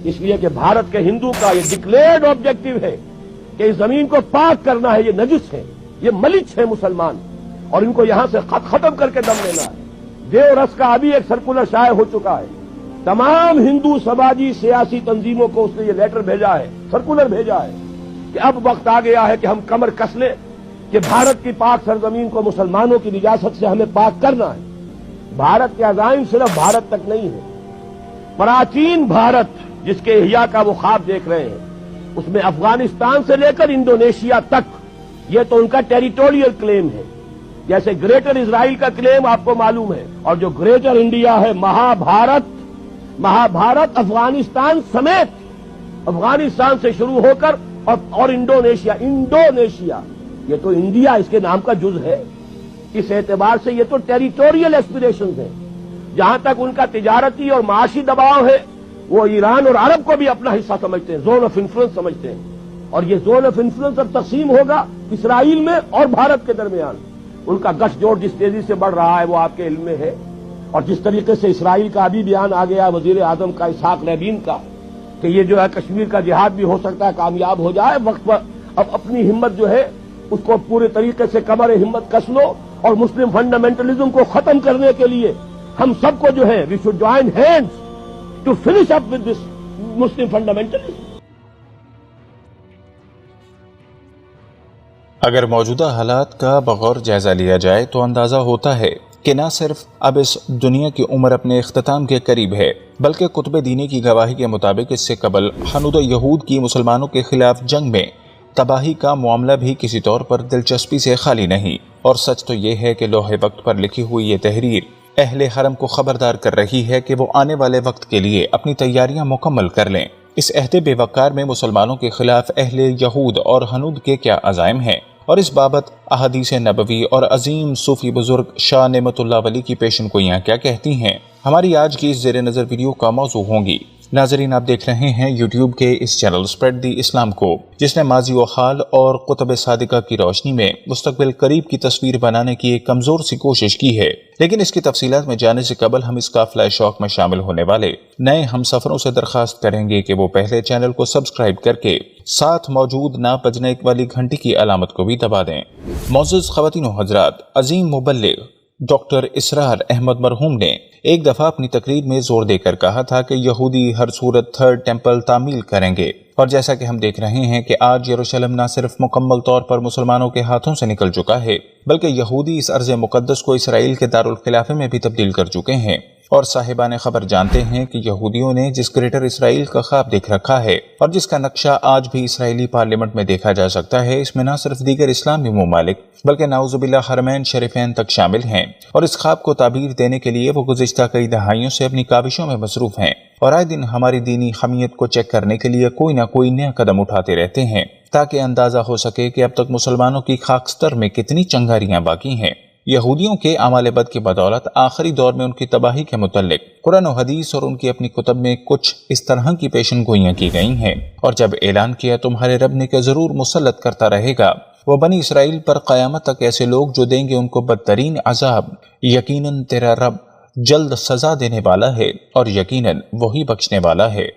اس لیے کہ بھارت کے ہندو کا یہ ڈکلیئرڈ آبجیکٹو ہے کہ اس زمین کو پاک کرنا ہے. یہ نجس ہے, یہ ملچ ہے مسلمان, اور ان کو یہاں سے ختم کر کے دم لینا ہے. دیو رس کا ابھی ایک سرکولر شائع ہو چکا ہے. تمام ہندو سماجی سیاسی تنظیموں کو اس نے یہ لیٹر بھیجا ہے, سرکولر بھیجا ہے کہ اب وقت آ گیا ہے کہ ہم کمر کس لیں کہ بھارت کی پاک سرزمین کو مسلمانوں کی نجاست سے ہمیں پاک کرنا ہے. بھارت کے عزائم صرف بھارت تک نہیں ہے. پراچین بھارت جس کے احیاء کا وہ خواب دیکھ رہے ہیں, اس میں افغانستان سے لے کر انڈونیشیا تک یہ تو ان کا ٹیریٹوریل کلیم ہے. جیسے گریٹر اسرائیل کا کلیم آپ کو معلوم ہے, اور جو گریٹر انڈیا ہے, مہابھارت افغانستان سمیت, افغانستان سے شروع ہو کر اور انڈونیشیا یہ تو انڈیا اس کے نام کا جز ہے. اس اعتبار سے یہ تو ٹیریٹوریل ایسپریشنز ہیں. جہاں تک ان کا تجارتی اور معاشی دباؤ ہے, وہ ایران اور عرب کو بھی اپنا حصہ سمجھتے ہیں, زون آف انفلوئنس سمجھتے ہیں. اور یہ زون آف انفلوئنس اب تقسیم ہوگا اسرائیل میں اور بھارت کے درمیان. ان کا گٹھ جوڑ جس تیزی سے بڑھ رہا ہے وہ آپ کے علم میں ہے. اور جس طریقے سے اسرائیل کا ابھی بیان آ گیا وزیر اعظم کا اسحاق رابین کا کہ یہ جو ہے کشمیر کا جہاد بھی ہو سکتا ہے کامیاب ہو جائے, وقت پر اب اپنی ہمت جو ہے اس کو پورے طریقے سے کمر ہمت کس لو, اور مسلم فنڈامنٹلزم کو ختم کرنے کے لیے ہم سب کو جو ہے we should join hands to finish up with this Muslim fundamentalism. اگر موجودہ حالات کا بغور جائزہ لیا جائے تو اندازہ ہوتا ہے کہ نہ صرف اب اس دنیا کی عمر اپنے اختتام کے قریب ہے, بلکہ کتب دینی کی گواہی کے مطابق اس سے قبل ہنود یہود کی مسلمانوں کے خلاف جنگ میں تباہی کا معاملہ بھی کسی طور پر دلچسپی سے خالی نہیں. اور سچ تو یہ ہے کہ لوح وقت پر لکھی ہوئی یہ تحریر اہل حرم کو خبردار کر رہی ہے کہ وہ آنے والے وقت کے لیے اپنی تیاریاں مکمل کر لیں. اس عہد بے وقار میں مسلمانوں کے خلاف اہل یہود اور ہنود کے کیا عزائم ہیں, اور اس بابت احادیث نبوی اور عظیم صوفی بزرگ شاہ نعمت اللہ ولی کی پیشن گوئیاں کیا کہتی ہیں, ہماری آج کی اس زیر نظر ویڈیو کا موضوع ہوں گی. ناظرین, آپ دیکھ رہے ہیں یوٹیوب کے اس چینل اسپریڈ دی اسلام کو, جس نے ماضی و حال اور قطب صادقہ کی روشنی میں مستقبل قریب کی تصویر بنانے کی ایک کمزور سی کوشش کی ہے. لیکن اس کی تفصیلات میں جانے سے قبل ہم اس قافلہ شوق میں شامل ہونے والے نئے ہم سفروں سے درخواست کریں گے کہ وہ پہلے چینل کو سبسکرائب کر کے ساتھ موجود نہ بجنے والی گھنٹی کی علامت کو بھی دبا دیں. معزز خواتین و حضرات, عظیم مبلغ ڈاکٹر اسرار احمد مرحوم نے ایک دفعہ اپنی تقریر میں زور دے کر کہا تھا کہ یہودی ہر صورت تھرڈ ٹیمپل تعمیل کریں گے. اور جیسا کہ ہم دیکھ رہے ہیں کہ آج یروشلم نہ صرف مکمل طور پر مسلمانوں کے ہاتھوں سے نکل چکا ہے, بلکہ یہودی اس ارض مقدس کو اسرائیل کے دارالخلافے میں بھی تبدیل کر چکے ہیں. اور صاحبان خبر جانتے ہیں کہ یہودیوں نے جس گریٹر اسرائیل کا خواب دیکھ رکھا ہے اور جس کا نقشہ آج بھی اسرائیلی پارلیمنٹ میں دیکھا جا سکتا ہے, اس میں نہ صرف دیگر اسلامی ممالک بلکہ نعوذ باللہ حرمین شریفین تک شامل ہیں. اور اس خواب کو تعبیر دینے کے لیے وہ گزشتہ کئی دہائیوں سے اپنی کاوشوں میں مصروف ہیں, اور آئے دن ہماری دینی حمیت کو چیک کرنے کے لیے کوئی نہ کوئی نیا قدم اٹھاتے رہتے ہیں, تاکہ اندازہ ہو سکے کہ اب تک مسلمانوں کی خاکستر میں کتنی چنگاریاں باقی ہیں. یہودیوں کے اعمال بد کی بدولت آخری دور میں ان کی تباہی کے متعلق قرآن و حدیث اور ان کی اپنی کتب میں کچھ اس طرح کی پیشن گوئیاں کی گئی ہیں. اور جب اعلان کیا تمہارے رب نے کہ ضرور مسلط کرتا رہے گا وہ بنی اسرائیل پر قیامت تک ایسے لوگ جو دیں گے ان کو بدترین عذاب, یقیناً تیرا رب جلد سزا دینے والا ہے اور یقیناً وہی بخشنے والا ہے.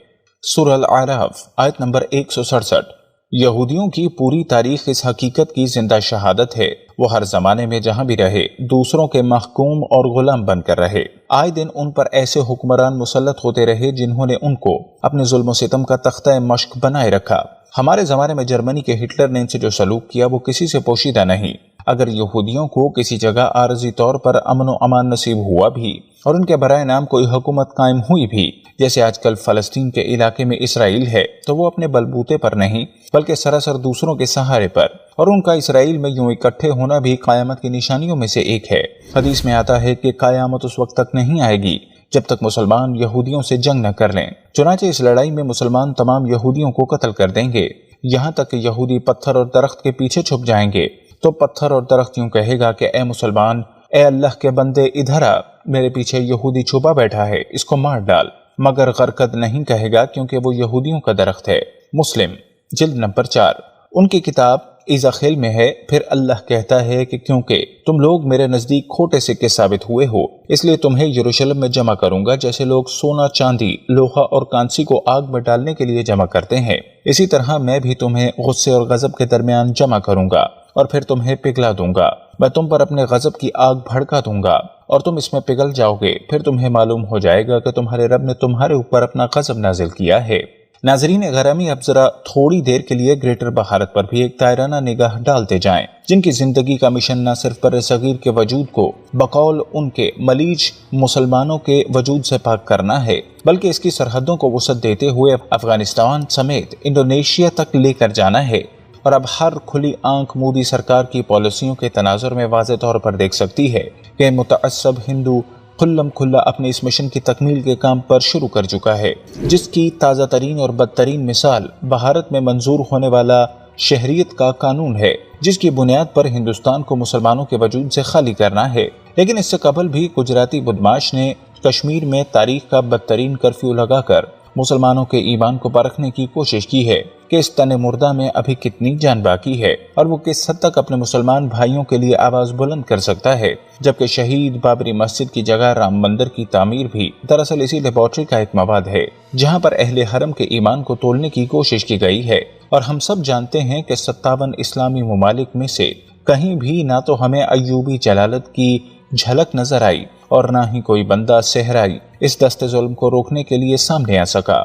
سورہ الاعراف آیت نمبر 167. یہودیوں کی پوری تاریخ اس حقیقت کی زندہ شہادت ہے, وہ ہر زمانے میں جہاں بھی رہے دوسروں کے محکوم اور غلام بن کر رہے. آئے دن ان پر ایسے حکمران مسلط ہوتے رہے جنہوں نے ان کو اپنے ظلم و ستم کا تختہ مشق بنائے رکھا. ہمارے زمانے میں جرمنی کے ہٹلر نے ان سے جو سلوک کیا وہ کسی سے پوشیدہ نہیں. اگر یہودیوں کو کسی جگہ عارضی طور پر امن و امان نصیب ہوا بھی اور ان کے برائے نام کوئی حکومت قائم ہوئی بھی, جیسے آج کل فلسطین کے علاقے میں اسرائیل ہے, تو وہ اپنے بلبوتے پر نہیں بلکہ سراسر دوسروں کے سہارے پر, اور ان کا اسرائیل میں یوں اکٹھے ہونا بھی قیامت کی نشانیوں میں سے ایک ہے. حدیث میں آتا ہے کہ قیامت اس وقت تک نہیں آئے گی جب تک مسلمان یہودیوں سے جنگ نہ کر لیں. چنانچہ اس لڑائی میں مسلمان تمام یہودیوں کو قتل کر دیں گے, یہاں تک کہ یہودی پتھر اور درخت کے پیچھے چھپ جائیں گے. تو پتھر اور درخت یوں کہے گا کہ اے مسلمان, اے اللہ کے بندے ادھر آ, میرے پیچھے یہودی چھپا بیٹھا ہے, اس کو مار ڈال. مگر غرقد نہیں کہے گا کیونکہ وہ یہودیوں کا درخت ہے. مسلم جلد نمبر 4. ان کی کتاب ایزاخیل میں ہے، پھر اللہ کہتا ہے کہ کیونکہ تم لوگ میرے نزدیک کھوٹے سکے ثابت ہوئے ہو، اس لیے تمہیں یروشلم میں جمع کروں گا جیسے لوگ سونا، چاندی، لوہا اور کانسی کو آگ میں ڈالنے کے لیے جمع کرتے ہیں، اسی طرح میں بھی تمہیں غصے اور غضب کے درمیان جمع کروں گا اور پھر تمہیں پگھلا دوں گا۔ میں تم پر اپنے غضب کی آگ بھڑکا دوں گا اور تم اس میں پگھل جاؤ گے، پھر تمہیں معلوم ہو جائے گا کہ تمہارے رب نے تمہارے اوپر اپنا غضب نازل کیا ہے۔ ناظرین گرامی، اب ذرا تھوڑی دیر کے لیے گریٹر بھارت پر بھی ایک تائرانہ نگاہ ڈالتے جائیں، جن کی زندگی کا مشن نہ صرف بر صغیر کے وجود کو بقول ان کے ملیج مسلمانوں کے وجود سے پاک کرنا ہے، بلکہ اس کی سرحدوں کو وسعت دیتے ہوئے افغانستان سمیت انڈونیشیا تک لے کر جانا ہے۔ اور اب ہر کھلی آنکھ مودی سرکار کی پالیسیوں کے تناظر میں واضح طور پر دیکھ سکتی ہے کہ متعصب ہندو کھلم کھلا اپنے اس مشن کی تکمیل کے کام پر شروع کر چکا ہے، جس کی تازہ ترین اور بدترین مثال بھارت میں منظور ہونے والا شہریت کا قانون ہے، جس کی بنیاد پر ہندوستان کو مسلمانوں کے وجود سے خالی کرنا ہے۔ لیکن اس سے قبل بھی گجراتی بدماش نے کشمیر میں تاریخ کا بدترین کرفیو لگا کر مسلمانوں کے ایمان کو پرکھنے کی کوشش کی ہے کہ اس تن مردہ میں ابھی کتنی جان باقی ہے اور وہ کس حد تک اپنے مسلمان بھائیوں کے لیے آواز بلند کر سکتا ہے، جبکہ شہید بابری مسجد کی جگہ رام مندر کی تعمیر بھی دراصل اسی لیبارٹری کا ایک مواد ہے جہاں پر اہل حرم کے ایمان کو تولنے کی کوشش کی گئی ہے۔ اور ہم سب جانتے ہیں کہ 57 اسلامی ممالک میں سے کہیں بھی نہ تو ہمیں ایوبی جلالت کی جھلک نظر آئی اور نہ ہی کوئی بندہ صحرائی اس دست ظلم کو روکنے کے لیے سامنے آ سکا۔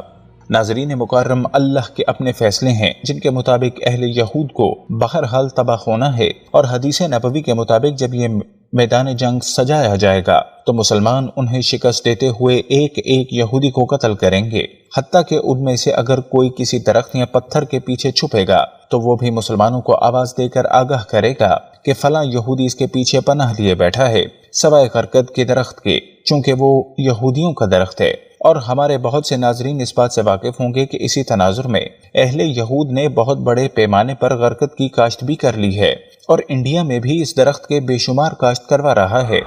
ناظرین مکرم، اللہ کے اپنے فیصلے ہیں جن کے مطابق اہل یہود کو بہرحال تباہ ہونا ہے، اور حدیث نبوی کے مطابق جب یہ میدان جنگ سجایا جائے گا تو مسلمان انہیں شکست دیتے ہوئے ایک ایک یہودی کو قتل کریں گے، حتیٰ کہ ان میں سے اگر کوئی کسی درخت یا پتھر کے پیچھے چھپے گا تو وہ بھی مسلمانوں کو آواز دے کر آگاہ کرے گا کہ فلاں یہودی اس کے پیچھے پناہ لیے بیٹھا ہے، سوائے غرقد کے درخت کے، چونکہ وہ یہودیوں کا درخت ہے۔ اور ہمارے بہت سے ناظرین اس بات سے واقف ہوں گے کہ اسی تناظر میں اہل یہود نے بہت بڑے پیمانے پر غرقد کی کاشت بھی کر لی ہے، اور انڈیا میں بھی اس درخت کے بے شمار کاشت کروا رہا ہے۔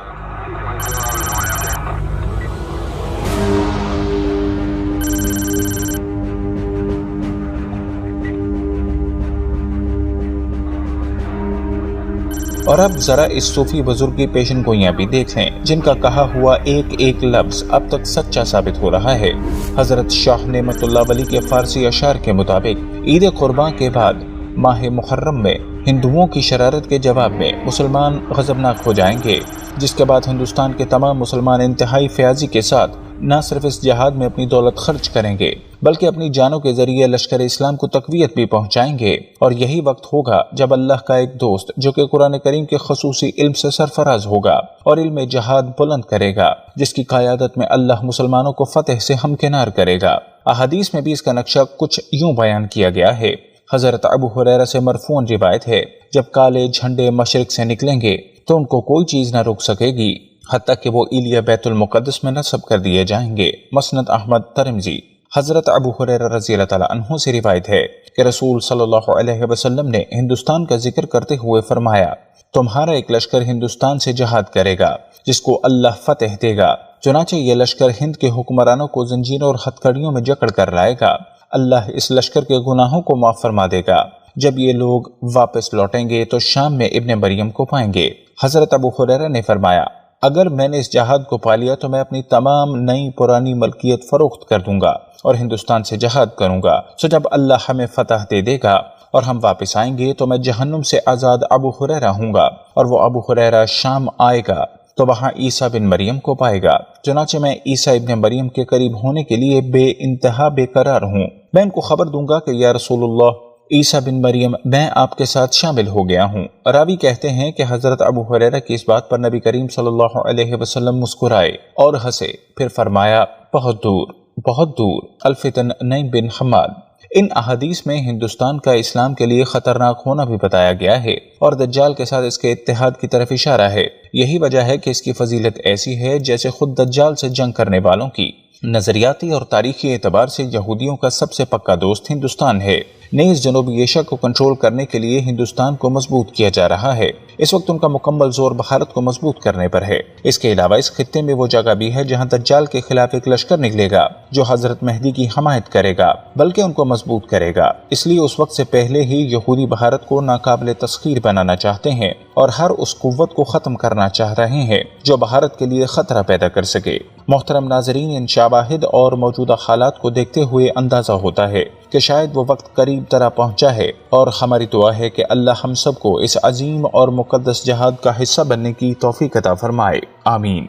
اور اب ذرا اس صوفی بزرگ کی پیشن گوئیاں بھی دیکھ لیں جن کا کہا ہوا ایک ایک لفظ اب تک سچا ثابت ہو رہا ہے۔ حضرت شاہ نعمت اللہ ولی کے فارسی اشعار کے مطابق عید قرباں کے بعد ماہ محرم میں ہندوؤں کی شرارت کے جواب میں مسلمان غضبناک ہو جائیں گے، جس کے بعد ہندوستان کے تمام مسلمان انتہائی فیاضی کے ساتھ نہ صرف اس جہاد میں اپنی دولت خرچ کریں گے بلکہ اپنی جانوں کے ذریعے لشکر اسلام کو تقویت بھی پہنچائیں گے۔ اور یہی وقت ہوگا جب اللہ کا ایک دوست جو کہ قرآن کریم کے خصوصی علم سے سرفراز ہوگا اور علم جہاد بلند کرے گا، جس کی قیادت میں اللہ مسلمانوں کو فتح سے ہمکنار کرے گا۔ احادیث میں بھی اس کا نقشہ کچھ یوں بیان کیا گیا ہے۔ حضرت ابو ہریرہ سے مرفوع روایت ہے، جب کالے جھنڈے مشرق سے نکلیں گے تو ان کو کوئی چیز نہ روک سکے گی حتیٰ کہ وہ ایلیا بیت المقدس میں نصب کر دیے جائیں گے۔ مسند احمد ترمذی۔ حضرت ابو ہریرہ رضی اللہ تعالیٰ عنہ سے روایت ہے کہ رسول صلی اللہ علیہ وسلم نے ہندوستان کا ذکر کرتے ہوئے فرمایا، تمہارا ایک لشکر ہندوستان سے جہاد کرے گا جس کو اللہ فتح دے گا۔ چنانچہ یہ لشکر ہند کے حکمرانوں کو زنجیروں اور ہتھکڑیوں میں جکڑ کر لائے گا۔ اللہ اس لشکر کے گناہوں کو معاف فرما دے گا۔ جب یہ لوگ واپس لوٹیں گے تو شام میں ابن مریم کو پائیں گے۔ حضرت ابو ہریرہ نے فرمایا، اگر میں نے اس جہاد کو پا لیا تو میں اپنی تمام نئی پرانی ملکیت فروخت کر دوں گا اور ہندوستان سے جہاد کروں گا۔ سو جب اللہ ہمیں فتح دے دے گا اور ہم واپس آئیں گے تو میں جہنم سے آزاد ابو ہریرہ ہوں گا، اور وہ ابو ہریرہ شام آئے گا تو وہاں عیسیٰ بن مریم کو پائے گا۔ چنانچہ میں عیسیٰ ابن مریم کے قریب ہونے کے لیے بے انتہا بے قرار ہوں۔ میں ان کو خبر دوں گا کہ یا رسول اللہ، عیسیٰ بن مریم، میں آپ کے ساتھ شامل ہو گیا ہوں۔ راوی کہتے ہیں کہ حضرت ابو ہریرہ کی اس بات پر نبی کریم صلی اللہ علیہ وسلم مسکرائے اور ہنسے، پھر فرمایا، بہت دور بہت دور۔ الفتن نعیم بن حماد۔ ان احادیث میں ہندوستان کا اسلام کے لیے خطرناک ہونا بھی بتایا گیا ہے اور دجال کے ساتھ اس کے اتحاد کی طرف اشارہ ہے۔ یہی وجہ ہے کہ اس کی فضیلت ایسی ہے جیسے خود دجال سے جنگ کرنے والوں کی۔ نظریاتی اور تاریخی اعتبار سے یہودیوں کا سب سے پکا دوست ہندوستان ہے۔ نیز جنوبی ایشیا کو کنٹرول کرنے کے لیے ہندوستان کو مضبوط کیا جا رہا ہے۔ اس وقت ان کا مکمل زور بھارت کو مضبوط کرنے پر ہے۔ اس کے علاوہ اس خطے میں وہ جگہ بھی ہے جہاں دجال کے خلاف ایک لشکر نکلے گا جو حضرت مہدی کی حمایت کرے گا بلکہ ان کو مضبوط کرے گا۔ اس لیے اس وقت سے پہلے ہی یہودی بھارت کو ناقابل تسخیر بنانا چاہتے ہیں اور ہر اس قوت کو ختم کرنا چاہ رہے ہیں جو بھارت کے لیے خطرہ پیدا کر سکے۔ محترم ناظرین، ان شواہد اور موجودہ حالات کو دیکھتے ہوئے اندازہ ہوتا ہے کہ شاید وہ وقت قریب طرح پہنچا ہے، اور ہماری دعا ہے کہ اللہ ہم سب کو اس عظیم اور مقدس جہاد کا حصہ بننے کی توفیق عطا فرمائے۔ آمین۔